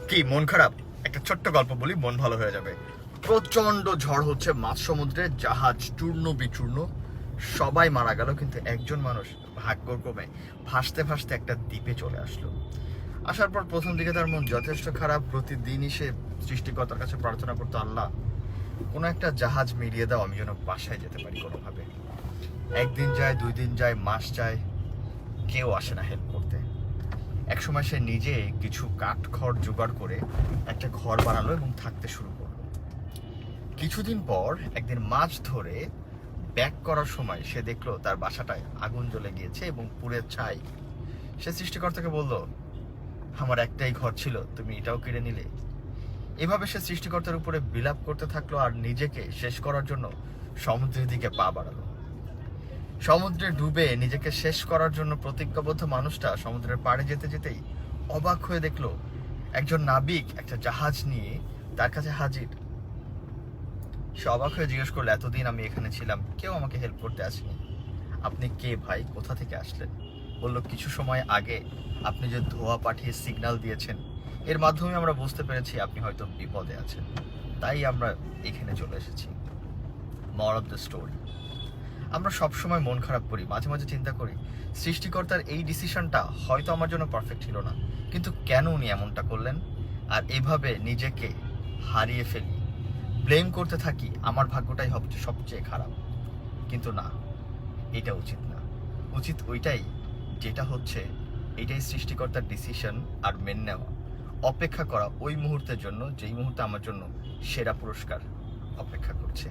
কি মন খারাপ? একটা ছোট্ট গল্প বলি, মন ভালো হয়ে যাবে। প্রচন্ড ঝড় হচ্ছে মাঝ সমুদ্রে, জাহাজ চূর্ণ বিচূর্ণ, সবাই মারা গেল, কিন্তু একজন মানুষ ভাগ্যক্রমে ভাসতে ভাসতে একটা দ্বীপে চলে আসলো। আসার পর প্রথম দিকে তার মন যথেষ্ট খারাপ। প্রতিদিনই সে সৃষ্টিকর্তার কাছে প্রার্থনা করতো, আল্লাহ কোনো একটা জাহাজ মিলিয়ে দাও, আমি যেন বাসায় যেতে পারি কোনোভাবে। একদিন যায়, 2 দিন যায়, মাস যায়, কেউ আসে না হেল্প করতে। একসময় সে নিজে কিছু কাঠ খড় জোগাড় করে একটা ঘর বানালো এবং থাকতে শুরু করলো। কিছুদিন পর একদিন মাছ ধরে ব্যাক করার সময় সে দেখলো তার বাসাটায় আগুন জ্বলে গিয়েছে এবং পুড়ে ছাই। সে সৃষ্টিকর্তাকে বলল, আমার একটাই ঘর ছিল, তুমি এটাও কেড়ে নিলে। এভাবে সে সৃষ্টিকর্তার উপরে বিলাপ করতে থাকলো আর নিজেকে শেষ করার জন্য সমুদ্রের দিকে পা বাড়ালো। সমুদ্রে ডুবে নিজেকে শেষ করার জন্য প্রতিজ্ঞাবদ্ধ মানুষটা সমুদ্রের পাড়ে যেতে যেতেই অবাক হয়ে দেখলো একজন নাবিক একটা জাহাজ নিয়ে তার কাছে হাজির। সে অবাক হয়ে জিজ্ঞেস করলো, এতদিন আমি এখানে ছিলাম, কেউ আমাকে হেল্প করতে আসেনি, আপনি কে ভাই, কোথা থেকে আসলেন? বলল, কিছু সময় আগে আপনি যে ধোঁয়া পাঠিয়ে সিগন্যাল দিয়েছেন, এর মাধ্যমে আমরা বুঝতে পেরেছি আপনি হয়তো বিপদে আছেন, তাই আমরা এখানে চলে এসেছি। মোরাল অফ দ্য স্টোরি, আমরা সবসময় মন খারাপ করি, মাঝে মাঝে চিন্তা করি সৃষ্টিকর্তার এই ডিসিশনটা হয়তো আমার জন্য পারফেক্ট ছিল না, কিন্তু কেন উনি এমনটা করলেন? আর এভাবে নিজেকে হারিয়ে ফেলি, ব্লেম করতে থাকি আমার ভাগ্যটাই হচ্ছে সবচেয়ে খারাপ। কিন্তু না, এটা উচিত না। উচিত ওইটাই যেটা হচ্ছে, এটাই সৃষ্টিকর্তার ডিসিশন, আর মেনে নেওয়া, অপেক্ষা করা ওই মুহূর্তের জন্য যেই মুহূর্তে আমার জন্য সেরা পুরস্কার অপেক্ষা করছে।